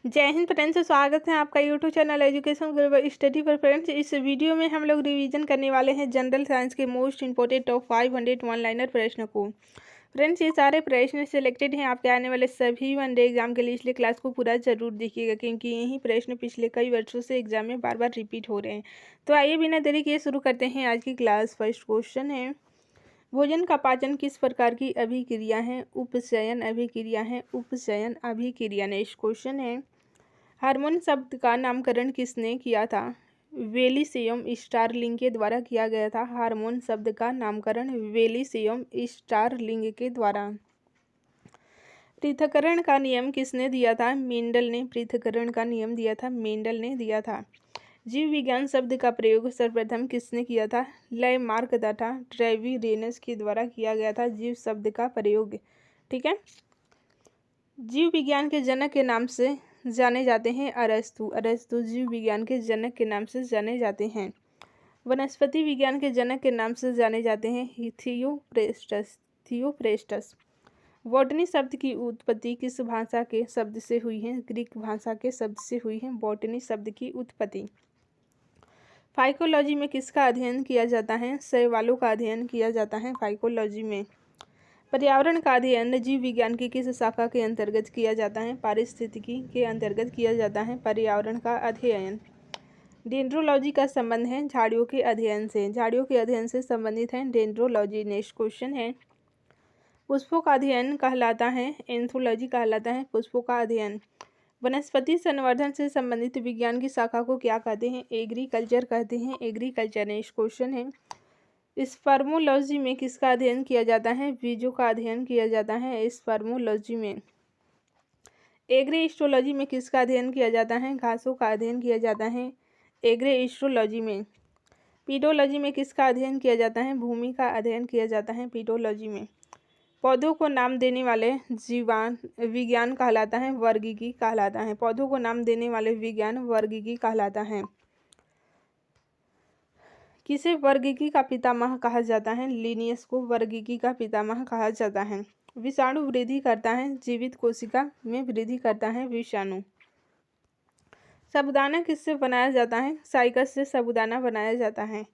जय हिंद फ्रेंड्स, स्वागत है आपका YouTube channel education global study पर। फ्रेंड्स, इस वीडियो में हम लोग रिवीजन करने वाले हैं जनरल साइंस के most important top 500 one liner प्रश्न को। फ्रेंड्स, ये सारे प्रश्न सिलेक्टेड हैं आपके आने वाले सभी वनडे एग्जाम के लिए, इसलिए क्लास को पूरा जरूर देखिएगा क्योंकि यही प्रश्न पिछले कई वर्षों से एग्जाम में बार बार रिपीट हो रहे हैं। तो आइए बिना देरी किए शुरू करते हैं आज की क्लास। फर्स्ट क्वेश्चन है, भोजन का पाचन किस प्रकार की अभिक्रिया है? उपचयन अभिक्रिया है। उपचयन अभिक्रिया। नेक्स्ट क्वेश्चन है, हार्मोन शब्द का नामकरण किसने किया था? वेलिसियम स्टारलिंग के द्वारा किया गया था। हार्मोन शब्द का नामकरण वेलिसियम स्टारलिंग के द्वारा। पृथक्करण का नियम किसने दिया था? मेंडल ने पृथक्करण का नियम दिया था। मेंडल ने दिया था। जीव विज्ञान शब्द का प्रयोग सर्वप्रथम किसने किया था? लैमार्क तथा ट्रेविरेनस के द्वारा किया गया था जीव शब्द का प्रयोग। ठीक है। जीव विज्ञान के जनक के नाम से जाने जाते हैं अरस्तु। अरस्तु जीव विज्ञान के जनक के नाम से जाने जाते हैं। वनस्पति विज्ञान के जनक के नाम से जाने जाते हैं थियोप्रेस्टस। थियोप्रेस्टस। बॉटनी शब्द की उत्पत्ति किस भाषा के शब्द से हुई है? ग्रीक भाषा के शब्द से हुई है बॉटनी शब्द की उत्पत्ति। फाइकोलॉजी में किसका अध्ययन किया जाता है? शैवालों का अध्ययन किया जाता है फाइकोलॉजी में। पर्यावरण का अध्ययन जीव विज्ञान की किस शाखा के अंतर्गत किया जाता है? पारिस्थितिकी के अंतर्गत किया जाता है पर्यावरण का अध्ययन। डेंड्रोलॉजी का संबंध है झाड़ियों के अध्ययन से। झाड़ियों के अध्ययन से संबंधित है डेंड्रोलॉजी। नेक्स्ट क्वेश्चन है, पुष्पों का अध्ययन कहलाता है? एंथोलॉजी कहलाता है पुष्पों का अध्ययन। वनस्पति संवर्धन से संबंधित विज्ञान की शाखा को क्या कहते हैं? एग्रीकल्चर कहते हैं। एग्रीकल्चर। नेक्स्ट क्वेश्चन है, स्पर्मोलॉजी में किसका अध्ययन किया जाता है? बीजों का अध्ययन किया जाता है स्पर्मोलॉजी में। एग्रीस्ट्रोलॉजी में किसका अध्ययन किया जाता है? घासों का अध्ययन किया जाता है एग्रीस्ट्रोलॉजी में। पीडोलॉजी में किसका अध्ययन किया जाता है? भूमि का अध्ययन किया जाता है पीडोलॉजी में। पौधों को नाम देने वाले जीवान विज्ञान कहलाता है वर्गीकी कहलाता है। पौधों को नाम देने वाले विज्ञान वर्गीकी कहलाता है। किसे वर्गीकी का पितामह कहा जाता है? लिनियस को वर्गीकी का पितामह कहा जाता है। विषाणु वृद्धि करता है जीवित कोशिका में वृद्धि करता है विषाणु। साबूदाना किससे बनाया जाता है? साइकस से साबूदाना बनाया जाता है।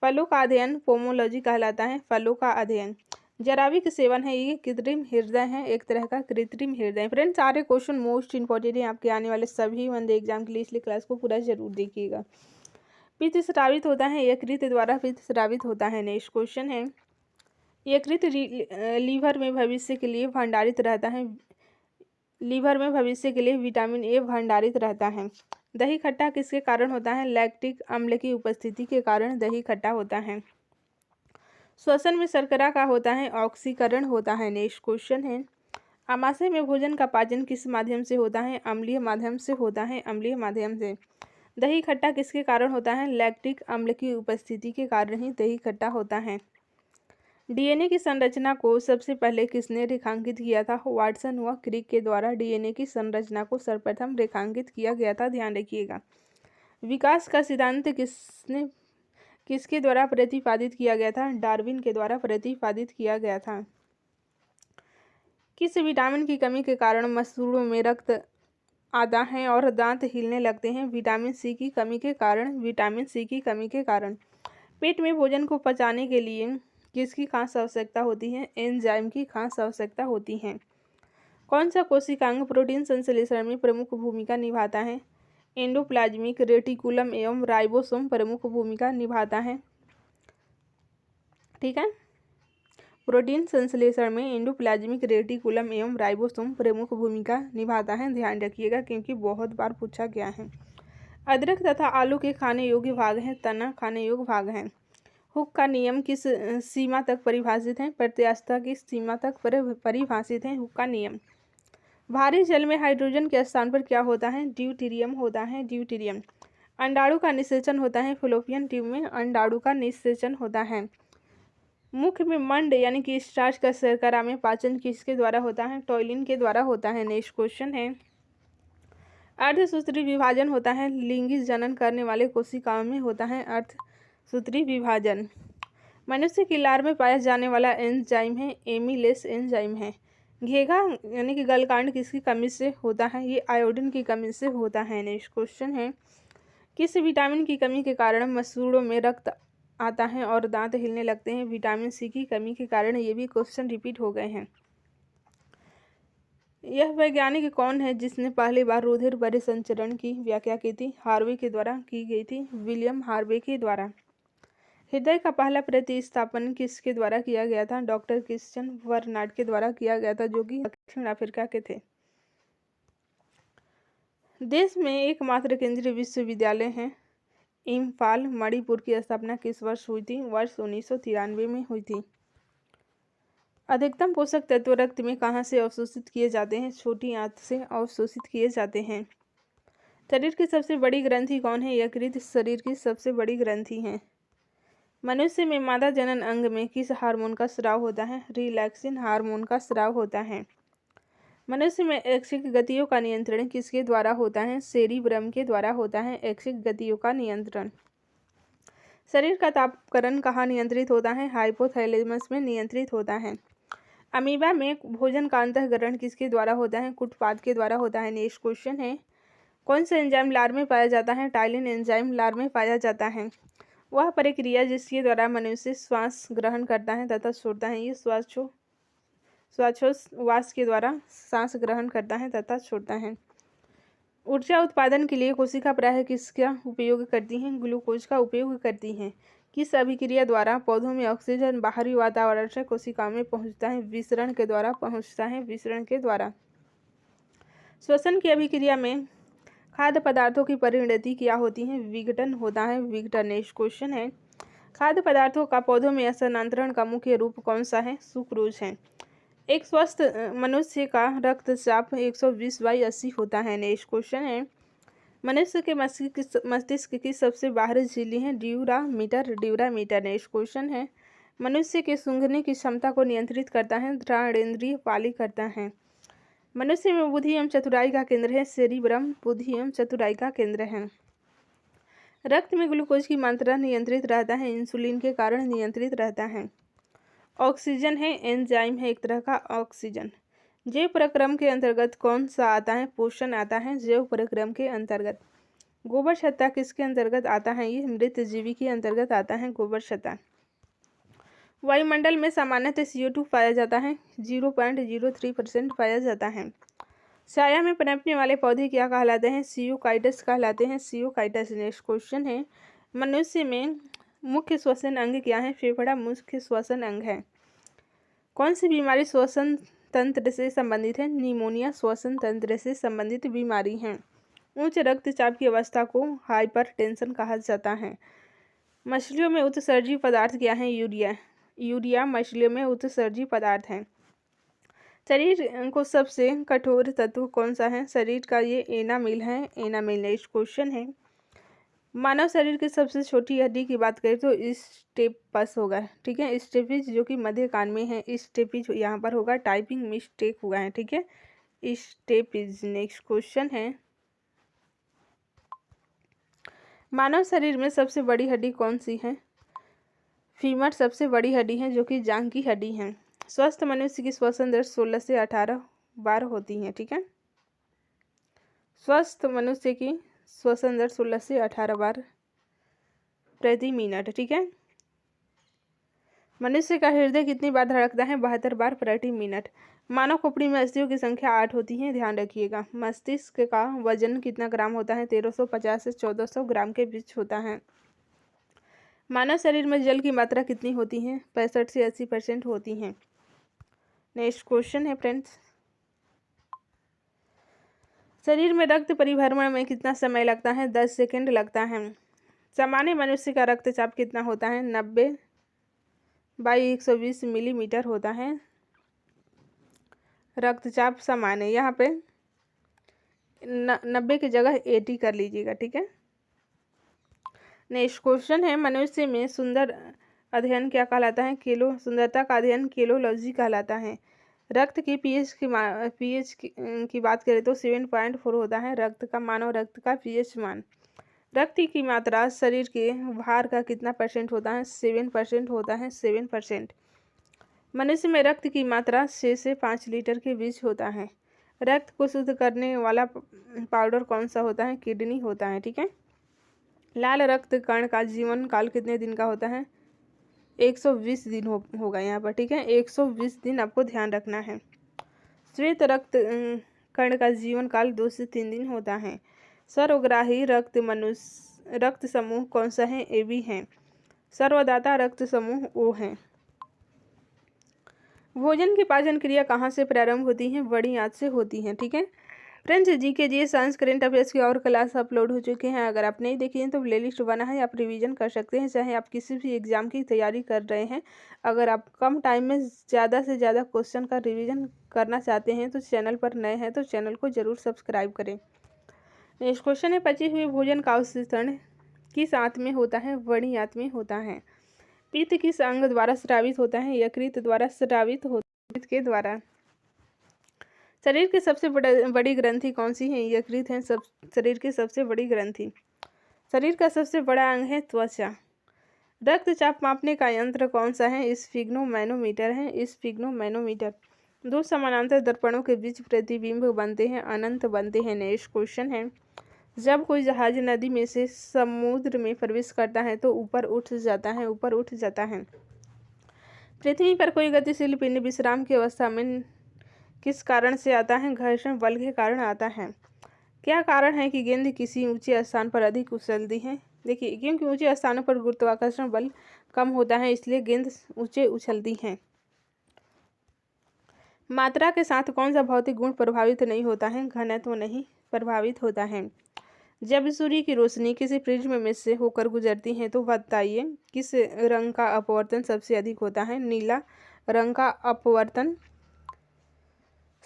फलों का अध्ययन पोमोलॉजी कहलाता है फलों का अध्ययन। जराविक सेवन है ये कृत्रिम हृदय है, एक तरह का कृत्रिम हृदय। फ्रेंड्स, सारे क्वेश्चन मोस्ट इंपॉर्टेंट है आपके आने वाले सभी वनडे एग्जाम के लिए, इसलिए क्लास को पूरा जरूर देखिएगा। पित्त स्रावित होता है यकृत द्वारा पित्त स्रावित होता है। नेक्स्ट क्वेश्चन है, यकृत लीवर में भविष्य के लिए भंडारित रहता है। लीवर में भविष्य के लिए विटामिन ए भंडारित रहता है। दही खट्टा किसके कारण होता है? लैक्टिक अम्ल की उपस्थिति के कारण दही खट्टा होता है। श्वसन में शर्करा का होता है ऑक्सीकरण होता है। नेक्स्ट क्वेश्चन है, आमाशय में भोजन का पाचन किस माध्यम से होता है? अम्लीय माध्यम से होता है अम्लीय माध्यम से। दही खट्टा किसके कारण होता है? लैक्टिक अम्ल की उपस्थिति के कारण ही दही खट्टा होता है। डीएनए की संरचना को सबसे पहले किसने रेखांकित किया था? वाटसन व क्रिक के द्वारा डीएनए की संरचना को सर्वप्रथम रेखांकित किया गया था, ध्यान रखिएगा। विकास का सिद्धांत किसके द्वारा प्रतिपादित किया गया था? डार्विन के द्वारा प्रतिपादित किया गया था। किस विटामिन की कमी के कारण मसूड़ों में रक्त आता है और दांत हिलने लगते हैं? विटामिन सी की कमी के कारण। विटामिन सी की कमी के कारण। पेट में भोजन को पचाने के लिए किसकी खास आवश्यकता होती है? एंजाइम की खास आवश्यकता होती है। कौन सा कोशिकांग प्रोटीन संश्लेषण में प्रमुख भूमिका निभाता है? एंडोप्लाज्मिक रेटिकुलम एवं राइबोसोम प्रमुख भूमिका निभाता है। ठीक है, प्रोटीन संश्लेषण में एंडोप्लाज्मिक रेटिकुलम एवं राइबोसोम प्रमुख भूमिका निभाता है, ध्यान रखिएगा क्योंकि बहुत बार पूछा गया है। अदरक तथा आलू के खाने योग्य भाग हैं, तना खाने योग्य भाग है। हुक का नियम किस सीमा तक परिभाषित है? प्रत्यास्थता की सीमा तक परिभाषित है हुक का नियम। भारी जल में हाइड्रोजन के स्थान पर क्या होता है? ड्यूटेरियम होता है ड्यूटेरियम। अंडाणु का निषेचन होता है फैलोपियन ट्यूब में अंडाणु का निषेचन होता है। मुख में मंड यानी कि स्टार्च का शर्करा में पाचन किसके द्वारा होता है? टॉयलिन के द्वारा होता है। नेक्स्ट क्वेश्चन है, अर्धसूत्री विभाजन होता है लिंगी जनन करने वाले कोशिकाओं में होता है अर्धसूत्री विभाजन। मनुष्य की लार में पाया जाने वाला एंजाइम है एमिलेस एंजाइम है। घेघा यानी कि गलकांड किसकी कमी से होता है? ये आयोडीन की कमी से होता है। नेक्स्ट क्वेश्चन है, किस विटामिन की कमी के कारण मसूड़ों में रक्त आता है और दांत हिलने लगते हैं? विटामिन सी की कमी के कारण। ये भी क्वेश्चन रिपीट हो गए हैं। यह वैज्ञानिक कौन है जिसने पहली बार रुधिर परिसंचरण की व्याख्या की थी? हार्वे के द्वारा की गई थी, विलियम हार्वे के द्वारा। हृदय का पहला प्रतिस्थापन किसके द्वारा किया गया था? डॉक्टर क्रिश्चियन बर्नार्ड के द्वारा किया गया था, जो कि दक्षिण अफ्रीका के थे। देश में एकमात्र केंद्रीय विश्वविद्यालय है इम्फाल, मणिपुर की स्थापना किस वर्ष हुई थी? वर्ष 1993 में हुई थी। अधिकतम पोषक तत्व रक्त में कहाँ से अवशोषित किए जाते हैं? छोटी आंत से अवशोषित किए जाते हैं। शरीर की सबसे बड़ी ग्रंथि कौन है? यकृत शरीर की सबसे बड़ी ग्रंथि है। मनुष्य में मादा जनन अंग में किस हार्मोन का स्राव होता है? रिलैक्सिन हार्मोन का स्राव होता है। मनुष्य में ऐच्छिक गतियों का नियंत्रण किसके द्वारा होता है? सेरिब्रम के द्वारा होता है ऐच्छिक गतियों का नियंत्रण। शरीर का तापकरण कहाँ नियंत्रित होता है? हाइपोथैलेमस में नियंत्रित होता है। अमीबा में भोजन का अंतःग्रहण किसके द्वारा होता है? कुटपाद के द्वारा होता है। नेक्स्ट क्वेश्चन है, कौन सा एंजाइम लार में पाया जाता है? टाइलिन एंजाइम लार में पाया जाता है। वह प्रक्रिया जिसके द्वारा मनुष्य श्वास ग्रहण करता है तथा छोड़ता है। ये श्वासोच्छ्वास के द्वारा सांस ग्रहण करता है तथा छोड़ता है। ऊर्जा उत्पादन के लिए कोशिका प्रायः किसका उपयोग करती हैं? ग्लूकोज का उपयोग करती हैं। किस अभिक्रिया द्वारा पौधों में ऑक्सीजन बाहरी वातावरण से कोशिकाओं में पहुंचता है? विसरण के द्वारा पहुंचता है, विसरण के द्वारा। श्वसन की अभिक्रिया में खाद्य पदार्थों की परिणति क्या होती है? विघटन होता है, विघटन। नेक्स्ट क्वेश्चन है, खाद्य पदार्थों का पौधों में स्थानांतरण का मुख्य रूप कौन सा है? सुक्रोज है। एक स्वस्थ मनुष्य का रक्तचाप 120/80 होता है। नेक्स्ट क्वेश्चन है, मनुष्य के मस्तिष्क की सबसे बाहरी झिल्ली है? Dura mater, dura mater. नेक्स्ट क्वेश्चन है, मनुष्य के सूंघने की क्षमता को नियंत्रित करता है? घ्राणेंद्रिय पाली करता है। मनुष्य में बुद्धि एवं चतुराई का केंद्र है? सेरिब्रम बुद्धि एवं चतुराई का केंद्र है। रक्त में ग्लूकोज की मात्रा नियंत्रित रहता है? इंसुलिन के कारण नियंत्रित रहता है। ऑक्सीजन है, एंजाइम है एक तरह का ऑक्सीजन। जैव प्रक्रम के अंतर्गत कौन सा आता है? पोषण आता है जैव प्रक्रम के अंतर्गत। गोबर छत्ता किसके अंतर्गत आता है? ये मृत जीवी के अंतर्गत आता है गोबर छत्ता। वायुमंडल में सामान्यतः CO2 पाया जाता है? 0.03% पाया जाता है। छाया में पनपने वाले पौधे क्या कहलाते हैं? सियोकाइटस कहलाते हैं, सियोकाइटस। नेक्स्ट क्वेश्चन है, मनुष्य में मुख्य श्वसन अंग क्या है? फेफड़ा मुख्य श्वसन अंग है। कौन सी बीमारी श्वसन तंत्र से संबंधित है? निमोनिया श्वसन तंत्र से संबंधित बीमारी है। उच्च रक्तचाप की अवस्था को हाइपरटेंशन कहा जाता है। मछलियों में उत्सर्जी पदार्थ क्या है? यूरिया, यूरिया मछलियों में उत्सर्जी पदार्थ है। शरीर को सबसे कठोर तत्व कौन सा है? शरीर का ये एनामिल है, एनामिल। नेक्स्ट क्वेश्चन है, मानव शरीर की सबसे छोटी हड्डी की बात करें तो स्टेपस होगा, ठीक है। स्टेपिज जो कि मध्य कान में है, स्टेपिज यहाँ पर होगा, टाइपिंग मिस्टेक हुआ है, ठीक है, स्टेपिज। नेक्स्ट क्वेश्चन है, मानव शरीर में सबसे बड़ी हड्डी कौन सी है? फीमर सबसे बड़ी हड्डी है जो कि जांघ की हड्डी है। स्वस्थ मनुष्य की श्वसन दर 16 से 18 बार होती है, ठीक है। स्वस्थ मनुष्य की श्वसन दर 16 से 18 बार प्रति मिनट, ठीक है। मनुष्य का हृदय कितनी बार धड़कता है? 72 बार प्रति मिनट। मानव खोपड़ी में अस्थियों की संख्या 8 होती है, ध्यान रखिएगा। मस्तिष्क का वजन कितना ग्राम होता है? 1350 से 1400 ग्राम के बीच होता है। मानव शरीर में जल की मात्रा कितनी होती है? 65 से 80% होती है। नेक्स्ट क्वेश्चन है फ्रेंड्स, शरीर में रक्त परिभ्रमण में कितना समय लगता है? 10 सेकंड लगता है। सामान्य मनुष्य का रक्तचाप कितना होता है? 90/120 मिलीमीटर होता है रक्तचाप सामान्य। यहाँ पे 90 की जगह 80 कर लीजिएगा, ठीक है। नेक्स्ट क्वेश्चन है, मनुष्य में सुंदर अध्ययन क्या कहलाता है? सुंदरता का अध्ययन केलोलॉजी कहलाता है। रक्त की पीएच की बात करें तो 7.4 होता है रक्त का, मानव रक्त का पीएच मान। रक्त की मात्रा शरीर के भार का कितना % होता है? 7% होता है, 7%। मनुष्य में रक्त की मात्रा 6 से 5 लीटर के बीच होता है। रक्त को शुद्ध करने वाला पाउडर कौन सा होता है? किडनी होता है। ठीक है। लाल रक्त कण का जीवन काल कितने दिन का होता है? 120 दिन होगा यहाँ पर। ठीक है, 120 दिन आपको ध्यान रखना है। श्वेत रक्त कण का जीवन काल 2 से 3 दिन होता है। सर्वग्राही रक्त समूह कौन सा है? AB है। सर्वदाता रक्त समूह O है। भोजन की पाचन क्रिया कहाँ से प्रारंभ होती है? बड़ी आंत से होती है। ठीक है फ्रेंड्स, जी के जी साइंस करेंट अफेयर्स की और क्लास अपलोड हो चुके हैं। अगर आप नहीं देखे हैं तो प्लेलिस्ट बना है, आप रिवीजन कर सकते हैं, चाहे आप किसी भी एग्जाम की तैयारी कर रहे हैं। अगर आप कम टाइम में ज़्यादा से ज़्यादा क्वेश्चन का रिवीजन करना चाहते हैं तो चैनल पर नए हैं तो चैनल को ज़रूर सब्सक्राइब करें। नेक्स्ट क्वेश्चन है, पचे हुए भोजन का अवशोषण किस आंत में होता है? बड़ी आंत में होता है। पित्त किस अंग द्वारा स्रावित होता है? यकृत द्वारा स्रावित होता है। के द्वारा। शरीर की सबसे बड़ी ग्रंथि कौन सी है? यकृत है शरीर की सबसे बड़ी ग्रंथि। शरीर का सबसे बड़ा अंग है त्वचा। रक्तचाप मापने का यंत्र कौन सा है? स्फिग्नोमैनोमीटर है। स्फिग्नोमैनोमीटर। दो समानांतर दर्पणों के बीच प्रतिबिंब बनते हैं, अनंत बनते हैं। नेक्स्ट क्वेश्चन है, जब कोई जहाज नदी में से समुद्र में प्रवेश करता है तो ऊपर उठ जाता है। ऊपर उठ जाता है। पृथ्वी पर कोई गतिशील पिंड विश्राम की अवस्था में किस कारण से आता है? घर्षण बल के कारण आता है। क्या कारण है कि गेंद किसी ऊंचे स्थान पर अधिक उछलती है? देखिए, क्योंकि ऊंचे स्थानों पर गुरुत्वाकर्षण बल कम होता है, इसलिए गेंद ऊंचे उछलती हैं। मात्रा के साथ कौन सा भौतिक गुण प्रभावित नहीं होता है? घनत्व नहीं प्रभावित होता है। जब सूर्य की रोशनी किसी प्रिज्म में से होकर गुजरती है तो बताइए किस रंग का अपवर्तन सबसे अधिक होता है? नीला रंग का अपवर्तन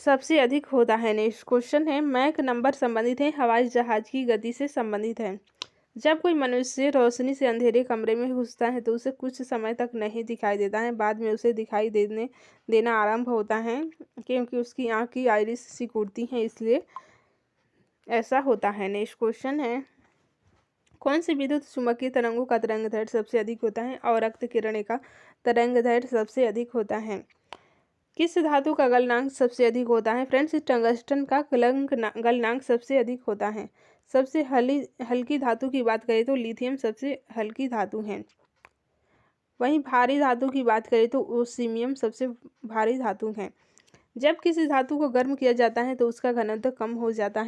सबसे अधिक होता है। नेक्स्ट क्वेश्चन है, मैक नंबर संबंधित है, हवाई जहाज की गति से संबंधित है। जब कोई मनुष्य रोशनी से अंधेरे कमरे में घुसता है तो उसे कुछ समय तक नहीं दिखाई देता है, बाद में उसे दिखाई देना आरंभ होता है, क्योंकि उसकी आँख की आइरिस सिकुड़ती है, इसलिए ऐसा होता है। नेक्स्ट क्वेश्चन है, कौन सी विद्युत चुम्बकीय तरंगों का तरंगदैर्घ्य सबसे अधिक होता है? और रक्त किरण का तरंगदैर्घ्य सबसे अधिक होता है। किस धातु का गलनांक सबसे अधिक होता है? फ्रेंड्स, टंगस्टन का गलनांक सबसे अधिक होता है। सबसे हल्की धातु की बात करें तो लिथियम सबसे हल्की धातु है। वहीं भारी धातु की बात करें तो ओसीमियम सबसे भारी धातु है। जब किसी धातु को गर्म किया जाता है तो उसका घनत्व कम हो जाता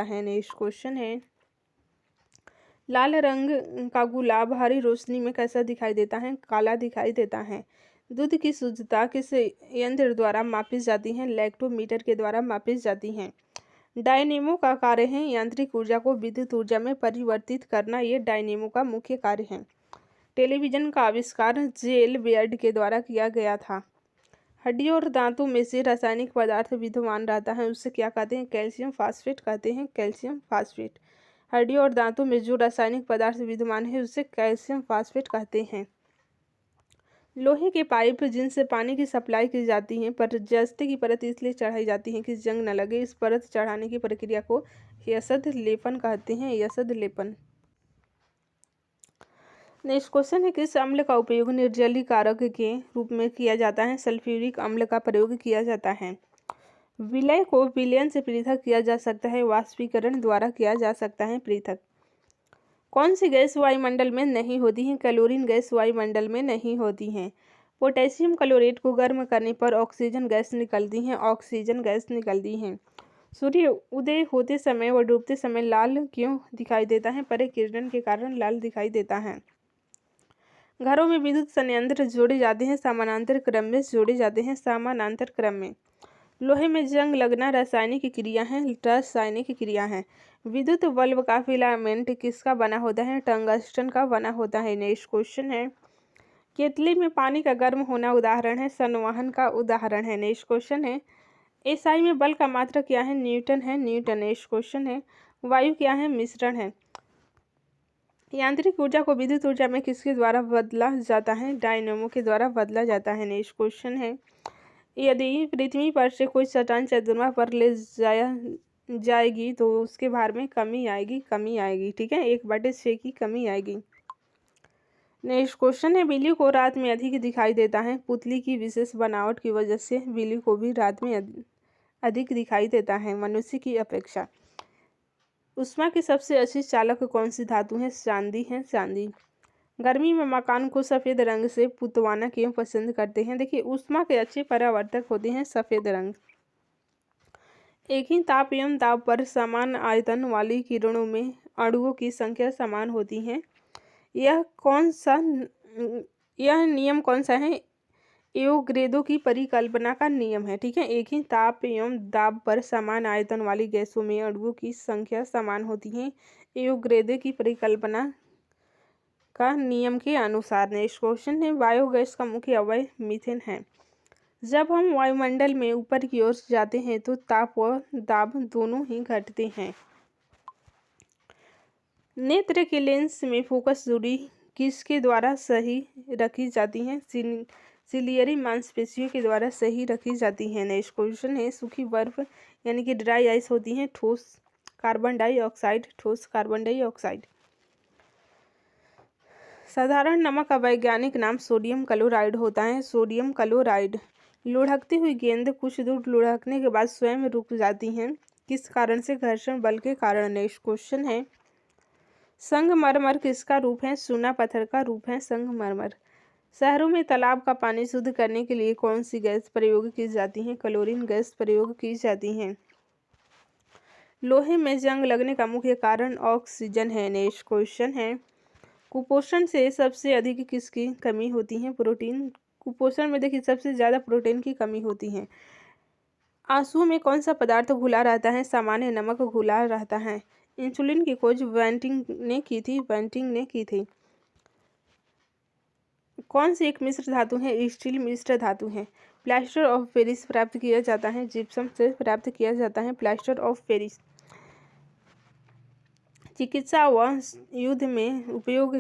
है। नेक्स्ट क्वेश्चन है, लाल रंग का गुलाब हरी रोशनी में कैसा दिखाई देता है? काला दिखाई देता है। दूध की शुद्धता किस यंत्र द्वारा मापी जाती है? लैक्टोमीटर के द्वारा मापी जाती है। डायनेमो का कार्य है यांत्रिक ऊर्जा को विद्युत ऊर्जा में परिवर्तित करना, ये डायनेमो का मुख्य कार्य है। टेलीविजन का आविष्कार जेल बेयर्ड के द्वारा किया गया था। हड्डियों और दांतों में से रासायनिक पदार्थ विद्यमान रहता है, उससे क्या कहते हैं? कैल्शियम फास्फेट कहते हैं। Calcium phosphate. हड्डियों और दांतों में जो रासायनिक पदार्थ विद्यमान है उसे कैल्शियम फास्फेट कहते हैं। लोहे के पाइप जिनसे पानी की सप्लाई की जाती है पर जस्ते की परत इसलिए चढ़ाई जाती है कि जंग न लगे, इस परत चढ़ाने की प्रक्रिया को यशद लेपन कहते हैं। यशद लेपन। नेक्स्ट क्वेश्चन है, किस अम्ल का उपयोग निर्जलीकारक के रूप में किया जाता है? सल्फ्यूरिक अम्ल का प्रयोग किया जाता है। विलय को विलयन से पृथक किया जा सकता है, वाष्पीकरण द्वारा किया जा सकता है पृथक। कौन सी गैस वायुमंडल में नहीं होती है? क्लोरीन गैस वायुमंडल में नहीं होती है। पोटेशियम क्लोरेट को गर्म करने पर ऑक्सीजन गैस निकलती है। ऑक्सीजन गैस निकलती है। सूर्य उदय होते समय व डूबते समय लाल क्यों दिखाई देता है? परिकिरण के कारण लाल दिखाई देता है। घरों में विद्युत संयंत्र जोड़े जाते हैं, समानांतर क्रम में जोड़े जाते हैं। समानांतर क्रम में। लोहे में जंग लगना रासायनिक क्रिया है। रासायनिक क्रिया है। विद्युत बल्ब का फिलामेंट किसका बना होता है? टंगस्टन का बना होता है। नेक्स्ट क्वेश्चन है, केतली में पानी का गर्म होना उदाहरण है, संवहन का उदाहरण है। नेक्स्ट क्वेश्चन है, एसआई में बल का मात्रा क्या है? न्यूटन है। न्यूटन। नेक्स्ट क्वेश्चन है, वायु क्या है? मिश्रण है। यांत्रिक ऊर्जा को विद्युत ऊर्जा में किसके द्वारा बदला जाता है? डायनेमो के द्वारा बदला जाता है। नेक्स्ट क्वेश्चन है, यदि पृथ्वी पर से कोई चट्टान चंद्रमा पर ले जाएगी तो उसके भार में कमी आएगी। ठीक है, 1/6 की कमी आएगी। नेक्स्ट क्वेश्चन है, बिल्ली को रात में अधिक दिखाई देता है। पुतली की विशेष बनावट की वजह से बिल्ली को भी रात में अधिक दिखाई देता है मनुष्य की अपेक्षा। ऊष्मा की सबसे अच्छी चालक कौन सी धातु है? चांदी है, चांदी। गर्मी में मकान को सफ़ेद रंग से पुतवाना क्यों पसंद करते हैं? देखिए, ऊष्मा के अच्छे परावर्तक होते हैं सफ़ेद रंग। एक ही ताप एवं दाब पर समान आयतन वाली किरणों में अणुओं की संख्या समान होती है। यह नियम कौन सा है? एवोगैड्रो की परिकल्पना का नियम है। ठीक है, एक ही ताप एवं दाब पर समान आयतन वाली गैसों में अणुओं की संख्या समान होती है, एवोगैड्रो की परिकल्पना का नियम के अनुसार। नेक्स्ट क्वेश्चन है, बायोगैस का मुख्य अवयव मीथेन है। जब हम वायुमंडल में ऊपर की ओर जाते हैं तो ताप व दाब दोनों ही घटते हैं। नेत्र के लेंस में फोकस दूरी किसके द्वारा सही रखी जाती है? सिलियरी मांसपेशियों के द्वारा सही रखी जाती है। नेक्स्ट क्वेश्चन है, सूखी बर्फ यानी कि ड्राई आइस होती है ठोस कार्बन डाइऑक्साइड, ठोस कार्बन डाइऑक्साइड। साधारण नमक का वैज्ञानिक नाम सोडियम क्लोराइड होता है, सोडियम क्लोराइड। लुढ़कती हुई गेंद कुछ दूर लुढ़कने के बाद स्वयं रुक जाती हैं, किस कारण से? घर्षण बल के कारण। नेक्स्ट क्वेश्चन है, संगमरमर किसका रूप है? चूना पत्थर का रूप है संगमरमर। शहरों में तालाब का पानी शुद्ध करने के लिए कौन सी गैस प्रयोग की जाती है? क्लोरीन गैस प्रयोग की जाती है। लोहे में जंग लगने का मुख्य कारण ऑक्सीजन है। नेक्स्ट क्वेश्चन है, कुपोषण से सबसे अधिक किसकी कमी होती है? प्रोटीन। कुपोषण में देखिए सबसे ज़्यादा प्रोटीन की कमी होती है। आंसू में कौन सा पदार्थ घुला रहता है? सामान्य नमक घुला रहता है। इंसुलिन की खोज वेंटिंग ने की थी। कौन सी एक मिश्र धातु है? स्टील मिश्र धातु है। प्लास्टर ऑफ पेरिस प्राप्त किया जाता है जिप्सम से प्राप्त किया जाता है प्लास्टर ऑफ पेरिस। चिकित्सा व युद्ध में उपयोग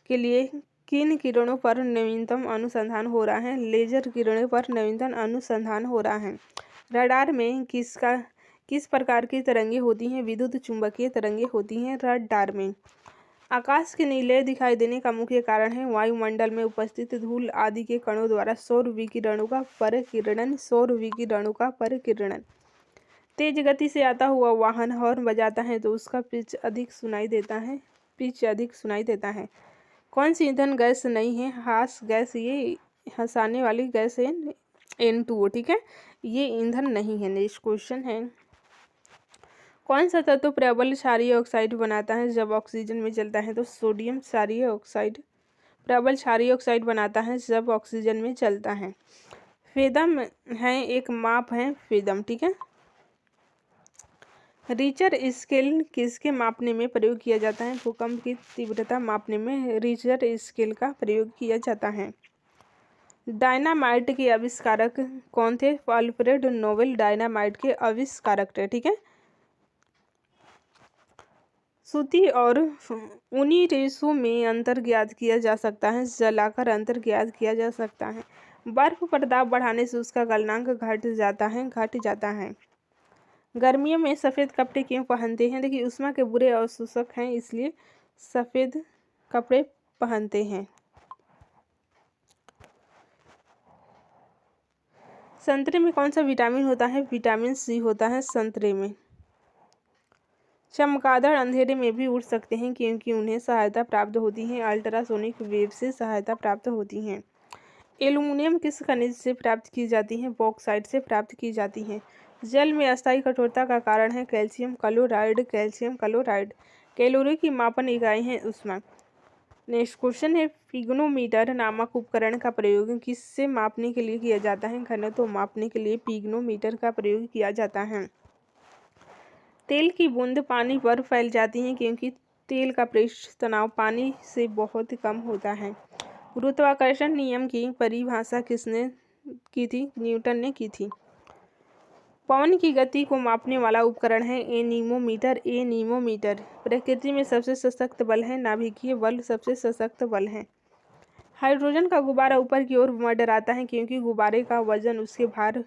के लिए किन किरणों पर नवीनतम अनुसंधान हो रहा है? लेजर किरणों पर नवीनतम अनुसंधान हो रहा है। रडार में किस प्रकार की तरंगें होती हैं? विद्युत चुंबकीय तरंगें होती हैं रडार में। आकाश के नीले दिखाई देने का मुख्य कारण है वायुमंडल में उपस्थित धूल आदि के कणों द्वारा सौर विकिरणों का परिकिरणन। तेज गति से आता हुआ वाहन हॉर्न बजाता है तो उसका पिच अधिक सुनाई देता है। कौन सी ईंधन गैस नहीं है? हास गैस, ये हंसाने वाली गैस है N2O। ठीक है, ये ईंधन नहीं है। नेक्स्ट क्वेश्चन है, कौन सा तत्व प्रबल क्षारीय ऑक्साइड बनाता है जब ऑक्सीजन में जलता है? तो सोडियम क्षारीय ऑक्साइड प्रबल क्षारीय ऑक्साइड बनाता है जब ऑक्सीजन में जलता है। फेदम है एक माप है फेदम। ठीक है, रिचर स्केल किसके मापने में प्रयोग किया जाता है? भूकंप की तीव्रता मापने में रिचर स्केल का प्रयोग किया जाता है। डायनामाइट के आविष्कारक कौन थे? अल्फ्रेड नोबेल डायनामाइट के आविष्कारक थे। ठीक है, सूती और ऊनी रेशों में अंतर ज्ञात किया जा सकता है, जलाकर अंतर ज्ञात किया जा सकता है। बर्फ पर दाब बढ़ाने से उसका गलनांक घट जाता है। गर्मियों में सफ़ेद कपड़े क्यों पहनते हैं? देखिए, ऊष्मा के बुरे अवशोषक हैं इसलिए सफ़ेद कपड़े पहनते हैं। संतरे में कौन सा विटामिन होता है? विटामिन सी होता है संतरे में। चमगादड़ अंधेरे में भी उड़ सकते हैं क्योंकि उन्हें सहायता प्राप्त होती है अल्ट्रासोनिक वेव से सहायता प्राप्त होती है। एल्युमिनियम किस खनिज से प्राप्त की जाती है? बॉक्साइट से प्राप्त की जाती है। जल में अस्थायी कठोरता का कारण है कैल्शियम क्लोराइड। कैलोरी की मापन इकाई है ऊष्मा। नेक्स्ट क्वेश्चन है, पिग्नोमीटर नामक उपकरण का प्रयोग किससे मापने के लिए किया जाता है? घनत्व मापने के लिए पिग्नोमीटर का प्रयोग किया जाता है। तेल की बूंद पानी पर फैल जाती है क्योंकि तेल का पृष्ठ तनाव पानी से बहुत कम होता है। गुरुत्वाकर्षण नियम की परिभाषा किसने की थी? न्यूटन ने की थी। पवन की गति को मापने वाला उपकरण है एनीमोमीटर। प्रकृति में सबसे सशक्त बल है नाभिकीय बल सबसे सशक्त बल है। हाइड्रोजन का गुब्बारा ऊपर की ओर मंडराता है क्योंकि गुब्बारे का वजन उसके भार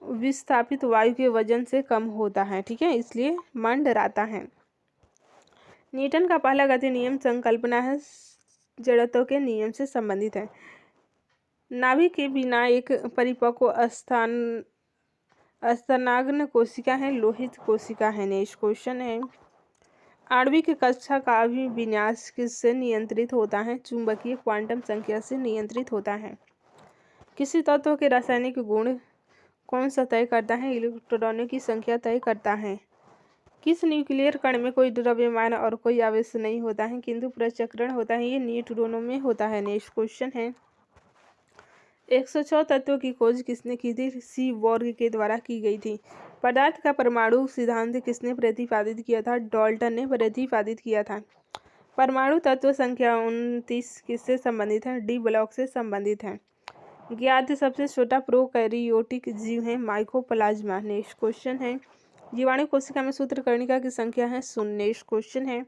विस्थापित वायु के वजन से कम होता है। ठीक है, इसलिए मंडराता है। न्यूटन का पहला गति नियम संकल्पना है जड़त्व के नियम से संबंधित है। नाभि के बिना एक परिपक्व स्तनाग्न कोशिका है, लोहित कोशिका है। नेक्स्ट क्वेश्चन है, आणविक कक्षा का अभिविन्यास किससे नियंत्रित होता है? चुंबकीय क्वांटम संख्या से नियंत्रित होता है। किसी तत्व के रासायनिक गुण कौन सा तय करता है? इलेक्ट्रॉनों की संख्या तय करता है। किस न्यूक्लियर कण में कोई द्रव्यमान और कोई आवेश नहीं होता है किंतु प्रचक्रण होता है? ये न्यूट्रॉनों में होता है। नेक्स्ट क्वेश्चन है, 106 तत्वों की खोज किसने की थी? सी बॉर्ग के द्वारा की गई थी। पदार्थ का परमाणु सिद्धांत किसने प्रतिपादित किया था? डाल्टन ने प्रतिपादित किया था। परमाणु तत्व संख्या 29 किससे संबंधित है? डी ब्लॉक से संबंधित है। ज्ञात सबसे छोटा प्रोकैरियोटिक जीव है माइकोप्लाज्मा। नेक्स्ट क्वेश्चन है, जीवाणु कोशिका में सूत्रकर्णिका की संख्या है 0। नेक्स्ट क्वेश्चन है,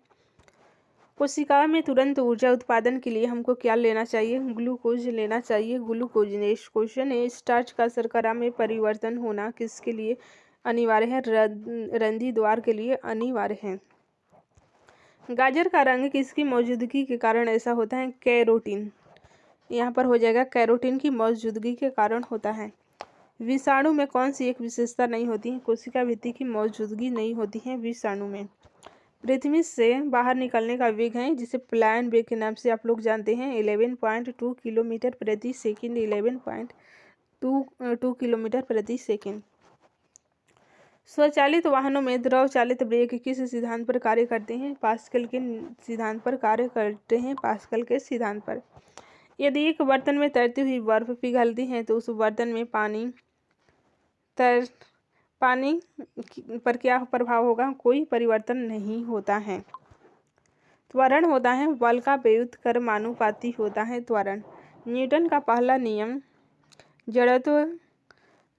कोशिका में तुरंत ऊर्जा उत्पादन के लिए हमको क्या लेना चाहिए? ग्लूकोज लेना चाहिए, ग्लूकोज। नेक्स्ट क्वेश्चन है, स्टार्च का शर्करा में परिवर्तन होना किसके लिए अनिवार्य है? रंध्री द्वार के लिए अनिवार्य है। गाजर का रंग किसकी मौजूदगी के कारण ऐसा होता है? कैरोटीन। यहाँ पर हो जाएगा कैरोटीन की मौजूदगी के कारण होता है। विषाणु में कौन सी एक विशेषता नहीं होती है? कोशिका भित्ति की मौजूदगी नहीं होती है विषाणु में। पृथ्वी से बाहर निकलने का वेग है जिसे प्लान वेग के नाम से आप लोग जानते हैं 11.2 किलोमीटर प्रति सेकंड। 11.2 किलोमीटर प्रति सेकंड। स्वचालित वाहनों में द्रव चालित ब्रेक किस सिद्धांत पर कार्य करते हैं? पास्कल के सिद्धांत पर कार्य करते हैं, पास्कल के सिद्धांत पर। यदि एक बर्तन में तैरती हुई बर्फ पिघलती है तो उस बर्तन में पानी पर क्या प्रभाव होगा? कोई परिवर्तन नहीं होता है। त्वरण होता है बल का व्युत्क्रमानुपाती होता है त्वरण। न्यूटन का पहला नियम जड़त्व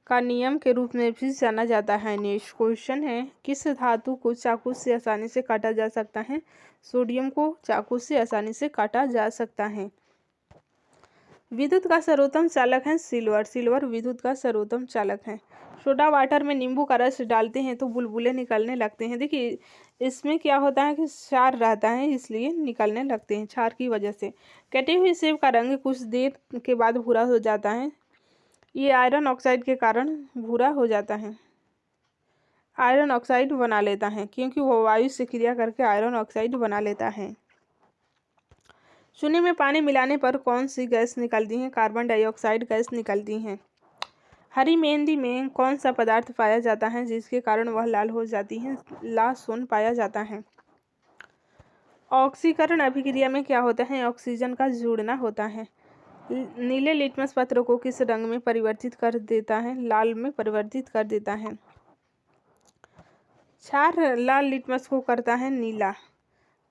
का नियम के रूप में भी जाना जाता है। नेक्स्ट क्वेश्चन है, किस धातु को चाकू से आसानी से काटा जा सकता है? सोडियम को चाकू से आसानी से काटा जा सकता है। विद्युत का सर्वोत्तम चालक है सिल्वर। सिल्वर विद्युत का सर्वोत्तम चालक है। सोडा वाटर में नींबू का रस डालते हैं तो बुलबुले निकलने लगते हैं। देखिए इसमें क्या होता है कि क्षार रहता है इसलिए निकलने लगते हैं क्षार की वजह से। कटी हुई सेब का रंग कुछ देर के बाद भूरा हो जाता है, ये आयरन ऑक्साइड के कारण भूरा हो जाता है। आयरन ऑक्साइड बना लेता है क्योंकि वो वायु से क्रिया करके आयरन ऑक्साइड बना लेता है। चूने में पानी मिलाने पर कौन सी गैस निकलती है? कार्बन डाइऑक्साइड गैस निकलती है। हरी मेहंदी में कौन सा पदार्थ पाया जाता है जिसके कारण वह लाल हो जाती है? लासोन पाया जाता है। ऑक्सीकरण अभिक्रिया में क्या होता है? ऑक्सीजन का जुड़ना होता है। नीले लिटमस पत्र को किस रंग में परिवर्तित कर देता है? लाल में परिवर्तित कर देता है। क्षार लाल लिटमस को करता है नीला।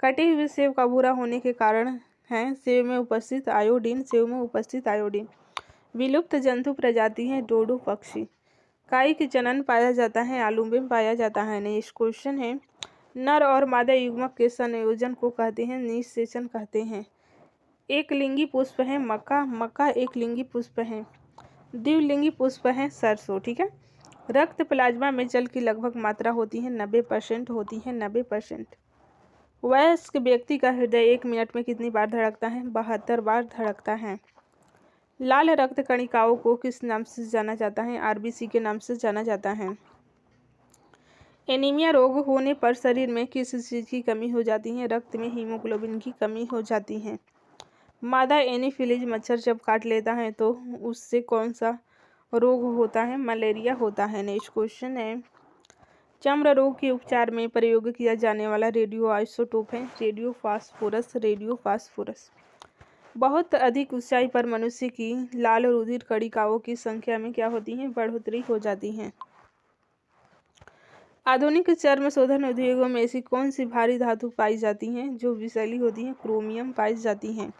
कटी हुई सेब का भूरा होने के कारण है सेब में उपस्थित आयोडीन। सेब में उपस्थित आयोडीन। विलुप्त जंतु प्रजाति है डोडो पक्षी। काई की जनन पाया जाता है आलू में पाया जाता है। नेक्स्ट क्वेश्चन है, नर और मादा युग्मक के संयोजन को कहते हैं निषेचन कहते हैं। एक लिंगी पुष्प है मक्का। मक्का एक लिंगी पुष्प है। द्विलिंगी पुष्प है सरसों। ठीक है। रक्त प्लाज्मा में जल की लगभग मात्रा होती है 90% होती है 90%। वयस्क व्यक्ति का हृदय 1 मिनट में कितनी बार धड़कता है? 72 बार धड़कता है। लाल रक्त कणिकाओं को किस नाम से जाना जाता है? आरबीसी के नाम से जाना जाता है। एनीमिया रोग होने पर शरीर में किस चीज़ की कमी हो जाती है? रक्त में हीमोग्लोबिन की कमी हो जाती है। मादा एनीफिलीज मच्छर जब काट लेता है तो उससे कौन सा रोग होता है? मलेरिया होता है। नेक्स्ट क्वेश्चन है, चर्म रोग के उपचार में प्रयोग किया जाने वाला रेडियो आइसोटोप है रेडियो फास्फोरस। Radio phosphorus. बहुत अधिक ऊंचाई पर मनुष्य की लाल रुधिर कणिकाओं की संख्या में क्या होती है? बढ़ोतरी हो जाती है। आधुनिक चर्म शोधन उद्योगों में ऐसी कौन सी भारी धातु पाई जाती हैं जो विषैली होती हैं? क्रोमियम पाई जाती हैं।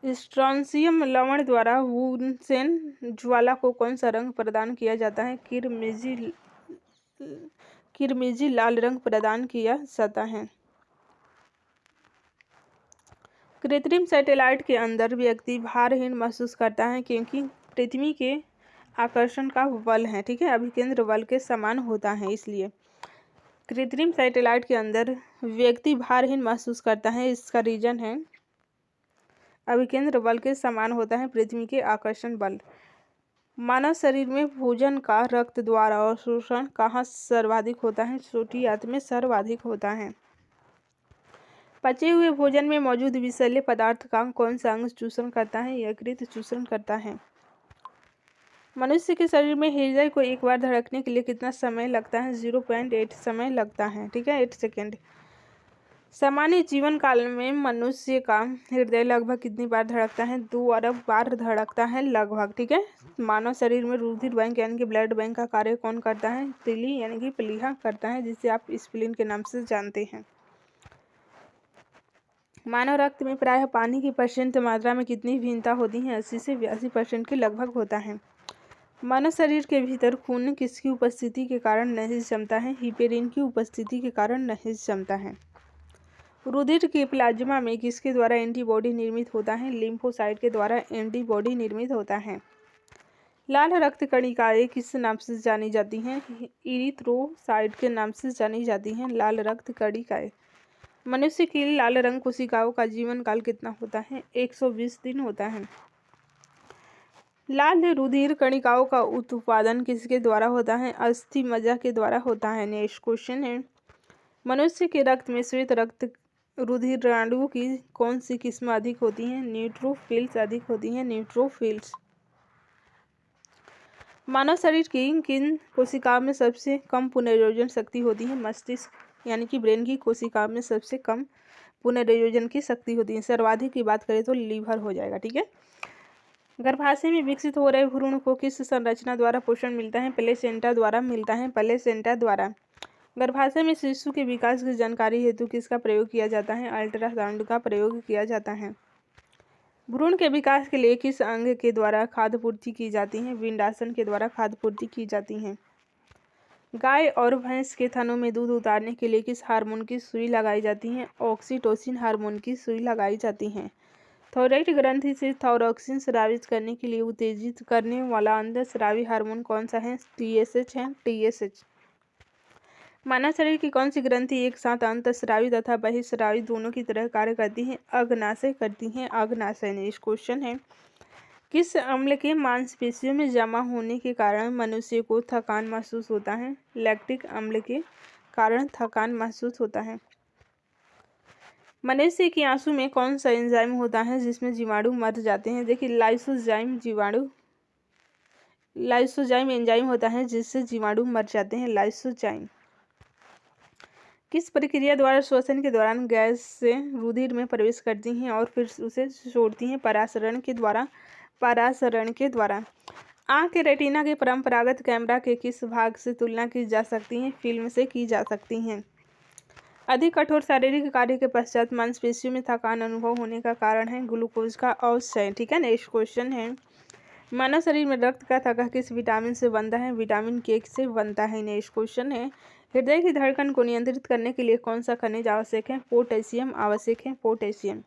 स्ट्रोंशियम लवण द्वारा वुनसेन ज्वाला को कौन सा रंग प्रदान किया जाता है? किरमिजी लाल रंग प्रदान किया जाता है। कृत्रिम सैटेलाइट के अंदर व्यक्ति भारहीन महसूस करता है क्योंकि पृथ्वी के आकर्षण का बल है। ठीक है, अभिकेंद्र बल के समान होता है इसलिए कृत्रिम सैटेलाइट के अंदर व्यक्ति भारहीन महसूस करता है। इसका रीजन है अभिकेंद्र बल के समान होता है पृथ्वी के आकर्षण बल। मानव शरीर में भोजन का रक्त द्वारा अवशोषण कहाँ सर्वाधिक होता है? छोटी आंत में सर्वाधिक होता है। पचे हुए भोजन में मौजूद विषैले पदार्थ का कौन सा अंग चूषण करता है? यकृत चूषण करता है। मनुष्य के शरीर में हृदय को एक बार धड़कने के लिए कितना समय लगता है? 0.8 समय लगता है, ठीक है, 8 सेकेंड। सामान्य जीवन काल में मनुष्य का हृदय लगभग कितनी बार धड़कता है? 2 अरब बार धड़कता है लगभग, ठीक है। मानव शरीर में रुधिर बैंक यानी कि ब्लड बैंक का कार्य कौन करता है? तिली यानी कि प्लीहा करता है, जिसे आप स्प्लीन के नाम से जानते हैं। मानव रक्त में प्रायः पानी की परसेंट मात्रा में कितनी भिन्नता होती है? 80 से 82% के लगभग होता है। मानव शरीर के भीतर खून किसकी उपस्थिति के कारण नहीं जमता है? हिपेरिन की उपस्थिति के कारण नहीं जमता है। रुधिर के प्लाज्मा में किसके द्वारा एंटीबॉडी निर्मित होता है? लिम्फोसाइट के द्वारा एंटीबॉडी निर्मित होता है। लाल रक्त कणिकाएं किस नाम से जानी जाती हैं? इरिथ्रोसाइट के नाम से जानी जाती हैं लाल रक्त कणिकाएं। मनुष्य की लाल रंग कोशिकाओं का जीवन काल कितना होता है? 120 दिन होता है। लाल रुधिर कणिकाओं का उत्पादन किसके द्वारा होता है? अस्थि मज्जा के द्वारा होता है। नेक्स्ट क्वेश्चन है, मनुष्य के रक्त में श्वेत रक्त रुधिराणु की कौन सी किस्म अधिक होती है? न्यूट्रोफिल्स अधिक होती हैं, न्यूट्रोफिल्स। मानव शरीर की किन कोशिकाओं में सबसे कम पुनर्योजन शक्ति होती है? मस्तिष्क यानी कि ब्रेन की कोशिकाओं में सबसे कम पुनर्योजन की शक्ति होती है। सर्वाधिक की बात करें तो लीवर हो जाएगा, ठीक है। गर्भाशय में विकसित हो रहे भ्रूण को किस संरचना द्वारा पोषण मिलता है? प्लेसेंटा द्वारा मिलता है, प्लेसेंटा द्वारा। गर्भाशय में शिशु के विकास की जानकारी हेतु किसका प्रयोग किया जाता है? अल्ट्रासाउंड का प्रयोग किया जाता है। भ्रूण के विकास के लिए किस अंग के द्वारा खाद्य पूर्ति की जाती है? विंडासन के द्वारा खाद्य पूर्ति की जाती है। गाय और भैंस के थनों में दूध उतारने के लिए किस हार्मोन की सुई लगाई जाती है? ऑक्सीटोसिन हार्मोन की सुई लगाई जाती है। थायराइड ग्रंथि से थायरॉक्सिन स्रावित करने के लिए उत्तेजित करने वाला अंतःस्रावी हार्मोन कौन सा है? TSH है, TSH। मानव शरीर की कौन सी ग्रंथि एक साथ अंतःस्रावी तथा बहिःस्रावी दोनों की तरह कार्य करती है? अग्नाशय करती हैं, अग्नाशय। नेक्स्ट क्वेश्चन है, किस अम्ल के मांसपेशियों में जमा होने के कारण मनुष्य को थकान महसूस होता है? लैक्टिक अम्ल के कारण थकान महसूस होता है। मनुष्य की आंसू में कौन सा एंजाइम होता है जिसमें जीवाणु मर जाते हैं? देखिए, लाइसोजाइम एंजाइम होता है जिससे जीवाणु मर जाते हैं, लाइसोजाइम। किस प्रक्रिया द्वारा श्वसन के दौरान गैस से रुधिर में प्रवेश करती हैं और फिर उसे छोड़ती हैं? परासरण के द्वारा, परासरण के द्वारा। आँख के रेटिना के परंपरागत कैमरा के किस भाग से तुलना की जा सकती है? फिल्म से की जा सकती हैं। अधिक कठोर शारीरिक कार्य के पश्चात मांसपेशियों में थकान अनुभव होने का कारण है ग्लूकोज का अवक्षय, ठीक है। नेक्स्ट क्वेश्चन है, मानव शरीर में रक्त का थक्का किस विटामिन से बनता है? विटामिन के से बनता है। नेक्स्ट क्वेश्चन है, हृदय की धड़कन को नियंत्रित करने के लिए कौन सा खनिज आवश्यक है? पोटेशियम आवश्यक है, पोटेशियम।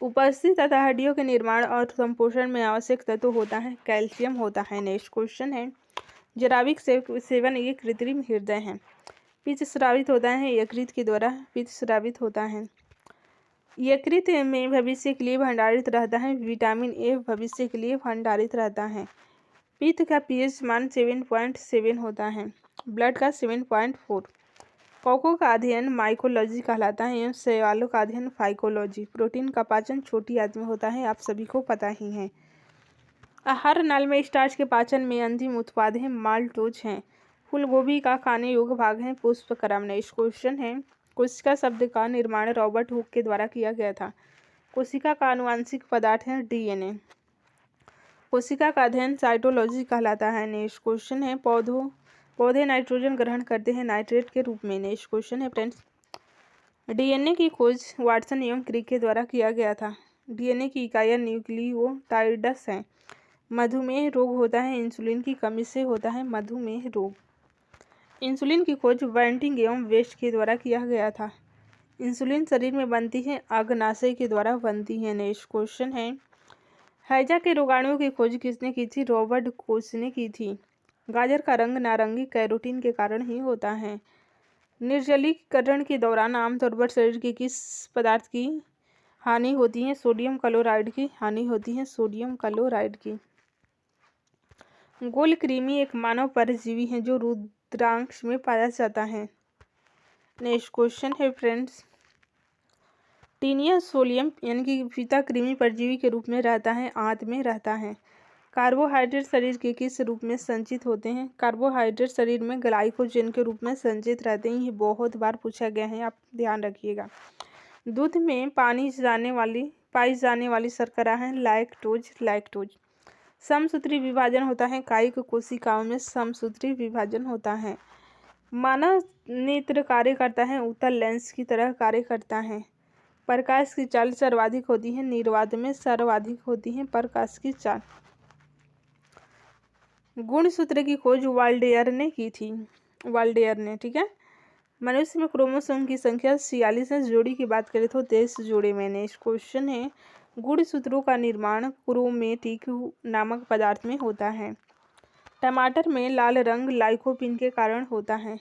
उपस्थित तथा हड्डियों के निर्माण और संपोषण में आवश्यक तत्व होता है? कैल्शियम होता है। नेक्स्ट क्वेश्चन है, जराविक सेवन ये कृत्रिम हृदय है। पित्त स्रावित होता है यकृत के द्वारा, पित्त स्रावित होता है। यकृत में भविष्य के लिए भंडारित रहता है विटामिन ए, भविष्य के लिए भंडारित रहता है। पित्त का pH मान 7.7 होता है, ब्लड का 7.4। कौकों का अध्ययन माइकोलॉजी कहलाता है एवं शैवालों का अध्ययन फाइकोलॉजी। प्रोटीन का पाचन छोटी आंत में होता है, आप सभी को पता ही है। आहार नाल में स्टार्च के पाचन में अंतिम उत्पाद है माल्टोज हैं। फूलगोभी का खाने योग्य भाग है पुष्पक्रम। नेक्स्ट क्वेश्चन है, कोशिका शब्द का निर्माण रॉबर्ट हुक के द्वारा किया गया था। कोशिका का आनुवांशिक पदार्थ है DNA। कोशिका का अध्ययन साइटोलॉजी कहलाता है। नेक्स्ट क्वेश्चन है, पौधे नाइट्रोजन ग्रहण करते हैं नाइट्रेट के रूप में। नेक्स्ट क्वेश्चन है फ्रेंड्स, DNA की खोज वाटसन एवं क्रिक के द्वारा किया गया था। DNA की इकाइयाँ न्यूक्लियोटाइड्स हैं। मधुमेह रोग होता है इंसुलिन की कमी से होता है मधुमेह रोग। इंसुलिन की खोज वेंटिंग एवं वेस्ट के द्वारा किया गया था। इंसुलिन शरीर में बनती है अग्नाशय के द्वारा बनती है। नेक्स्ट क्वेश्चन है, हैजा के रोगाणुओं की खोज किसने की थी? रॉबर्ट कोच ने की थी। गाजर का रंग नारंगी कैरोटीन के कारण ही होता है। निर्जलीकरण के दौरान आमतौर पर शरीर के किस पदार्थ की हानि होती है सोडियम क्लोराइड की, हानि होती है सोडियम क्लोराइड की। गोल कृमि एक मानव परजीवी है जो रुद्रांश में पाया जाता है। नेक्स्ट क्वेश्चन है फ्रेंड्स, टीनिया सोलियम यानी कि फीता कृमि परजीवी के रूप में रहता है, आंत में रहता है। कार्बोहाइड्रेट शरीर के किस रूप में संचित होते हैं? कार्बोहाइड्रेट शरीर में ग्लाइकोजन के रूप में संचित रहते हैं। ये बहुत बार पूछा गया है, आप ध्यान रखिएगा। दूध में पाई जाने वाली शर्करा है लैक्टोज। लैक्टोज। समसूत्री विभाजन होता है कायिक कोशिकाओं में, समसूत्री विभाजन होता है। मानव नेत्र कार्य करता है उत्तल लेंस की तरह कार्य करता है। प्रकाश की चाल सर्वाधिक होती है निर्वात में, सर्वाधिक होती है प्रकाश की चाल। गुणसूत्र की खोज वाल्डेयर ने की थी, वाल्डेयर ने, ठीक है। मनुष्य में क्रोमोसोम की संख्या 46 है। जोड़ी की बात करें तो 23 जोड़े में। नेक्स्ट क्वेश्चन है, गुणसूत्रों का निर्माण क्रोमेटिक नामक पदार्थ में होता है। टमाटर में लाल रंग लाइकोपीन के कारण होता है।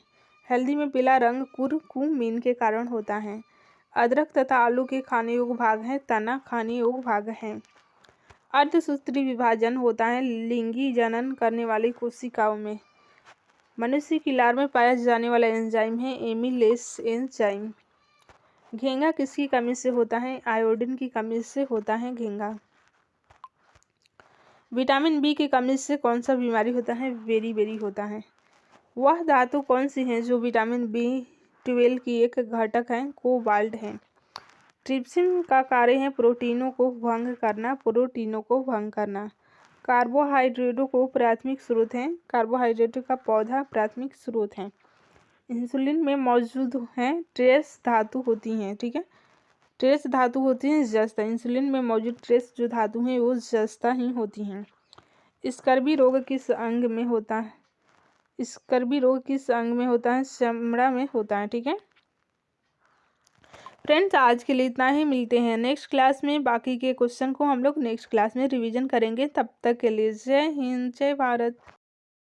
हल्दी में पीला रंग कुरकुमीन के कारण होता है। अदरक तथा आलू के खाने योग्य भाग हैं, तना खाने योग्य भाग है। अर्धसूत्री विभाजन होता है लिंगी जनन करने वाली कोशिकाओं में। मनुष्य की लार में पाया जाने वाला एंजाइम है एमिलेस एंजाइम। घेंगा किसकी कमी से होता है? आयोडीन की कमी से होता है घेंगा। विटामिन बी की कमी से कौन सा बीमारी होता है? बेरी होता है। वह धातु कौन सी है जो विटामिन B12 की एक घटक है? कोबाल्ट है। ट्रिप्सिन का कार्य है प्रोटीनों को भंग करना, प्रोटीनों को भंग करना। कार्बोहाइड्रेटों को प्राथमिक स्रोत है, कार्बोहाइड्रेट का पौधा प्राथमिक स्रोत है। इंसुलिन में मौजूद हैं ट्रेस धातु होती हैं, ठीक है। ट्रेस धातु होती हैं जस्ता। इंसुलिन में मौजूद ट्रेस जो धातु हैं वो जस्ता ही होती हैं। स्कर्वी रोग किस अंग में होता है? स्कर्वी रोग किस अंग में होता है? चमड़ा में होता है, ठीक है। फ्रेंड्स आज के लिए इतना ही, मिलते हैं नेक्स्ट क्लास में। बाकी के क्वेश्चन को हम लोग नेक्स्ट क्लास में रिवीजन करेंगे। तब तक के लिए जय हिंद, जय भारत।